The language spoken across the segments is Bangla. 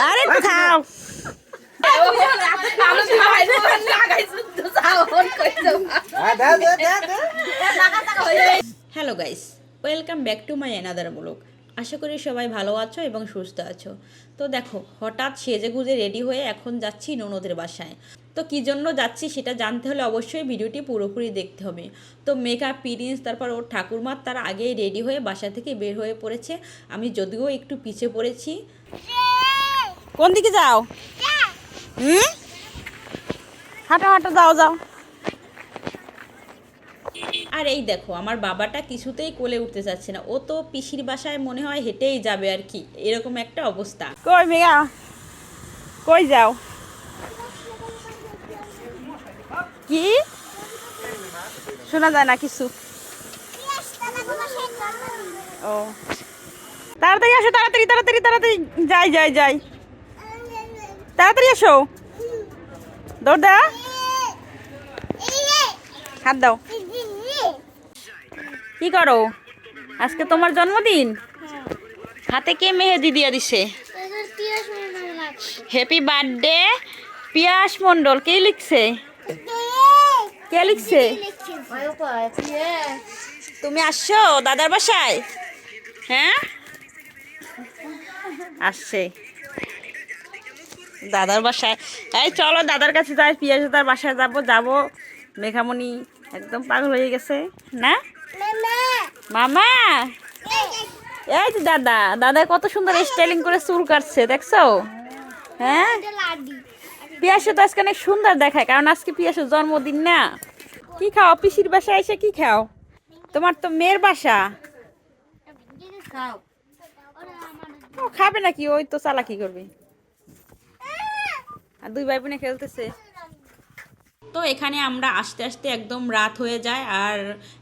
আরে একটু খাও। Hello guys, welcome back to my another blog. আশা করি সবাই ভালো আছো এবং সুস্থ আছো। তো দেখো, হঠাৎ সেজে গুজে রেডি হয়ে এখন যাচ্ছি ননদের বাসায়। তো কী জন্য যাচ্ছি সেটা জানতে হলে অবশ্যই ভিডিওটি পুরোপুরি দেখতে হবে। তো মেকআপ প্রিন্স তারপর ওর ঠাকুরমার তার আগেই রেডি হয়ে বাসা থেকে বের হয়ে পড়েছে। আমি যদিও একটু পিছিয়ে পড়েছি। কোন দিকে যাও? হাঁটো হাঁটো, যাও যাও। আর এই দেখো, আমার বাবাটা কিছুতেই কোলে উঠতে চাচ্ছে না। ও তো পিসির বাসায় মনে হয় হেঁটেই যাবে আর কি, এরকম একটা অবস্থা। কই মেয়া, কই যাও? কি শোনা যায় না কিছু? ও তাড়াতাড়ি আসো, তাড়াতাড়ি তাড়াতাড়ি তাড়াতাড়ি, যাই যাই যাই, তাড়াতাড়ি আসো। দৌড় দা, হাত দাও। কি করো? আজকে তোমার জন্মদিন? হাতে কে মেহেদি দিয়ে দিছে? হ্যাপি বার্থডে পিয়াস মন্ডল। কে লিখছে? কে লিখছে? তুমি আসছো দাদার বাসায়? হ্যাঁ, আসছে দাদার বাসায়। এই চলো দাদার কাছে যাই, পিয়াস দাদার বাসায় যাবো যাবো। মেঘামণি একদম পাগল হয়ে গেছে না? মামা, এই যে দাদা, দাদা কত সুন্দর স্টাইলিং করে চুল কাটছে, দেখছো? হ্যাঁ, পিয়াসে তো আজকে অনেক সুন্দর দেখায়, কারণ আজকে পিয়াসের জন্মদিন না। কি খাও পিসির বাসায় এসে? কি খাও? তোমার তো মেয়ের বাসা। ও খাবে নাকি? ওই তো চালাকি করবে। আর দুই ভাই বোনে খেলতেছে। তো এখানে আমরা আস্তে আস্তে একদম রাত হয়ে যায়। আর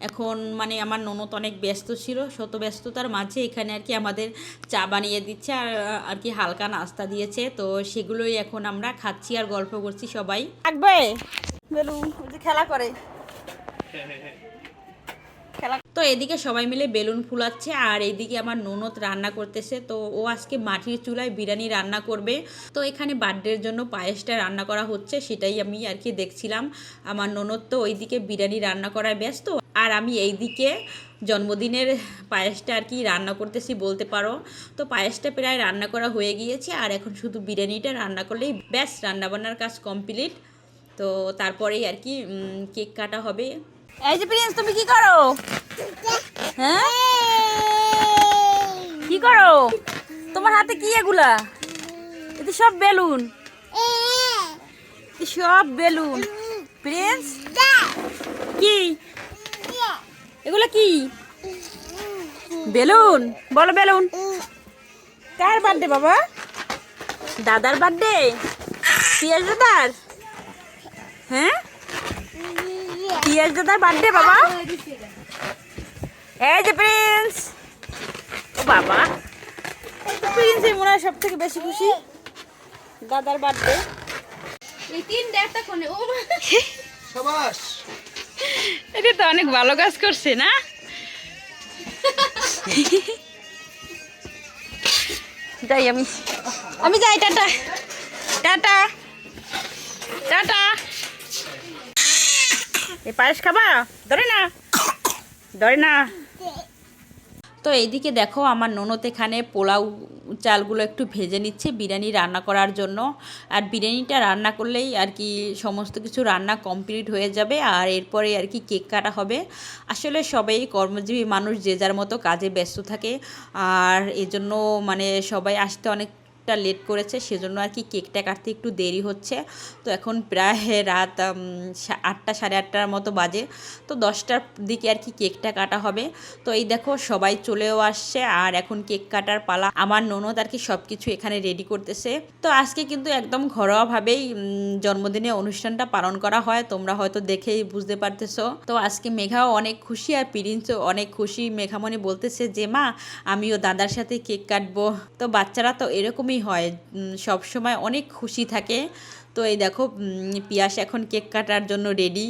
এখন মানে আমার ননদ অনেক ব্যস্ত ছিল, শত ব্যস্ততার মাঝে এখানে আর কি আমাদের চা বানিয়ে দিচ্ছে আর আর কি হালকা নাস্তা দিয়েছে। তো সেগুলোই এখন আমরা খাচ্ছি আর গল্প করছি সবাই। থাকবে বেলুন খেলা করে খেলা। তো এদিকে সবাই মিলে বেলুন ফুলাচ্ছে আর এইদিকে আমার ননদ রান্না করতেছে। তো ও আজকে মাটির চুলায় বিরিয়ানি রান্না করবে। তো এখানে বার্থডের জন্য পায়েসটা রান্না করা হচ্ছে, সেটাই আমি আর কি দেখছিলাম। আমার ননদ তো ওইদিকে বিরিয়ানি রান্না করায় ব্যস্ত, আর আমি এইদিকে জন্মদিনের পায়েসটা আর কি রান্না করতেছি বলতে পারো। তো পায়েসটা প্রায় রান্না করা হয়ে গিয়েছে, আর এখন শুধু বিরিয়ানিটা রান্না করলেই ব্যাস, রান্নাবান্নার কাজ কমপ্লিট। তো তারপরেই আর কি কেক কাটা হবে। এই যে প্রিন্স, তুমি কি করো? হ্যাঁ, কি করো? তোমার হাতে কি এগুলা? এটা সব বেলুন, সব বেলুন। প্রিন্স, কি এগুলা? কি বেলুন? বলো বেলুন। কার বার্থডে বাবা? দাদার বার্থডে? পিয়াস দাদার? হ্যাঁ, পিয়াস দাদার বার্থডে বাবা। এই যে প্রিন্স, ও বাবা, প্রিন্স মনে হয় সব থেকে বেশি খুশি, দাদার বার্থডে। এটা তো অনেক ভালো কাজ করছে না? যাই আমি, আমি যাই, টাটা টাটা টাটা। এই পায়েস খাবা? ধরে না, ধরে না। তো এইদিকে দেখো, আমার ননদ এখানে পোলাও চালগুলো একটু ভেজে নিচ্ছে বিরিয়ানি রান্না করার জন্য। আর বিরিয়ানিটা রান্না করলেই আর কি সমস্ত কিছু রান্না কমপ্লিট হয়ে যাবে, আর এরপরে আর কি কেক কাটা হবে। আসলে সবাই কর্মজীবী মানুষ, যে যার মতো কাজে ব্যস্ত থাকে, আর এজন্য মানে সবাই আসতে অনেকটা লেট করেছে, সেজন্য আর কি কেকটা কাটতে একটু দেরি হচ্ছে। তো এখন প্রায় রাত 8টা সাড়ে 8টার মতো বাজে। তো 10টার দিকে আর কি কেকটা কাটা হবে। তো এই দেখো সবাই চলেও আসছে, আর এখন কেক কাটার পালা। আমার ননদ আর কি সব কিছু এখানে রেডি করতেছে। তো আজকে কিন্তু একদম ঘরোয়াভাবেই জন্মদিনের অনুষ্ঠানটা পালন করা হয়, তোমরা হয়তো দেখেই বুঝতে পারতেছো। তো আজকে মেঘাও অনেক খুশি আর প্রিন্সও অনেক খুশি। মেঘামণি বলতেছে যে মা, আমিও দাদার সাথে কেক কাটবো। তো বাচ্চারা তো এরকমই হয়, সব সময় অনেক খুশি থাকে। তো এই দেখো পিয়াস এখন কেক কাটার জন্য রেডি।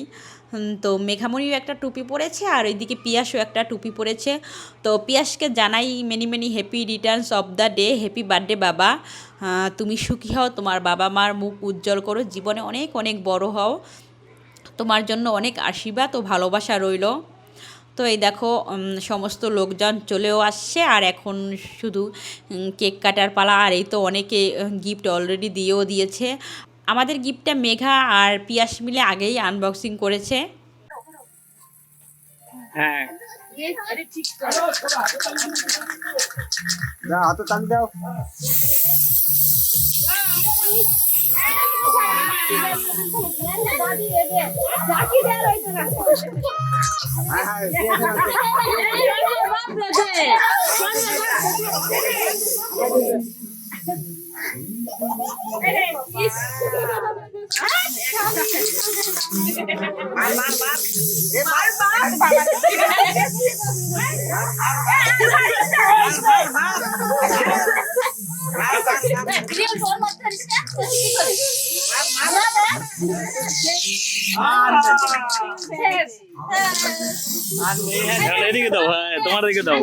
তো মেঘামণিও একটা টুপি পরেছে আর ওইদিকে পিয়াসও একটা টুপি পরেছে। তো পিয়াসকে জানাই many many happy Returns of the day, happy birthday বাবা। তুমি সুখী হও, তোমার বাবা মার মুখ উজ্জ্বল করো, জীবনে অনেক অনেক বড় হও, তোমার জন্য অনেক আশীর্বাদ ও ভালোবাসা রইল। তো এই দেখো সমস্ত লোকজন চলেও আসছে আর এখন শুধু কেক কাটার পালা। আর এই তো অনেকে গিফট অলরেডি দিয়েও দিয়েছে। আমাদের গিফটটা মেঘা আর পিয়াস মিলে আগেই আনবক্সিং করেছে। হ্যাঁ হাতে টান দাও। এদিকে দাও, হ্যাঁ তোমার দিকে দাও।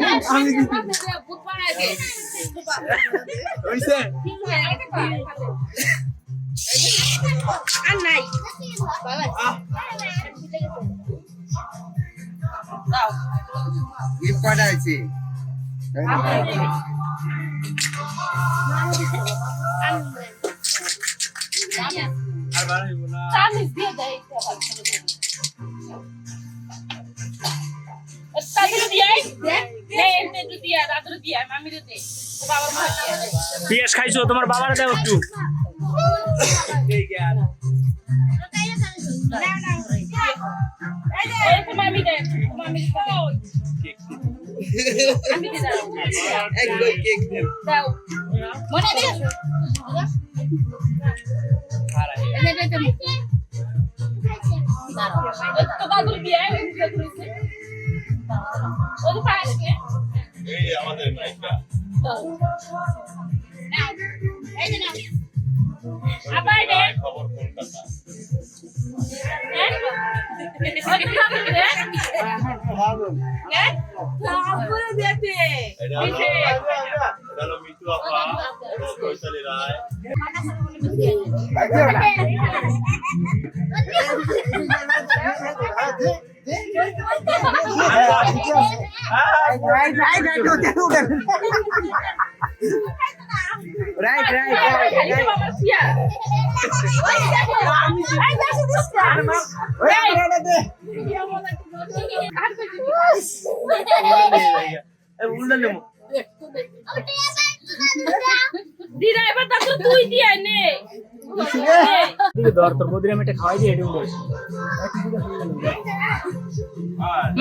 পিয়াস খাইছো, তোমার বাবার দাও একটু।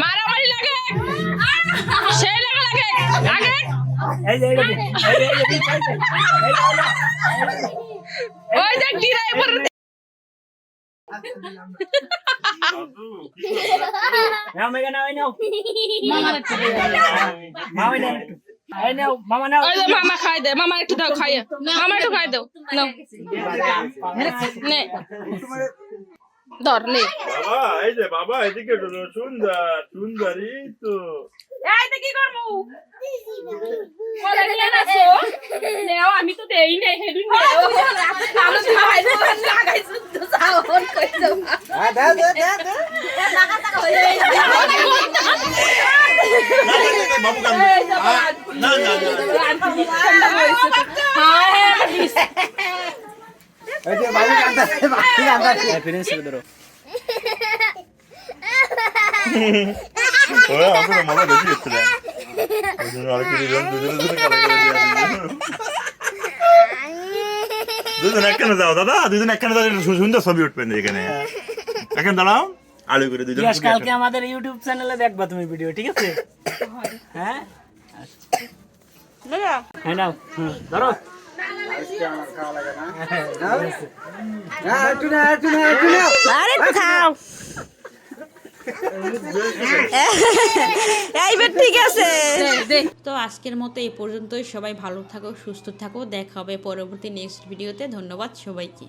মারামারি লাগে, সেই লাগে আগে ওই দেখ ড্রাইভার মামা খাই দে, মামা একটু দাও, খাইয়ে মামা একটু খাই দাও, নে ধর নে বাবা। এই যে বাবা এদিকে সুন্দর সুন্দরী তো কি করবো আমি তো দেই নাই বাবু না না মজা বেশি হচ্ছে না। দুজন একখানে যাও দাদা, দুজন একখানে যাও, সুন্দর ছবি উঠবেন এখানে। এখন দাঁড়াও আলু করে দুজন। কালকে আমাদের ইউটিউব চ্যানেলে দেখবা তুমি ভিডিও, ঠিক আছে? হ্যাঁ হ্যাঁ নাও ধরো। ঠিক আছে। তো আজকের মতো এই পর্যন্তই। সবাই ভালো থাকো, সুস্থ থাকো, দেখা হবে পরবর্তী নেক্সট ভিডিওতে। ধন্যবাদ সবাইকে।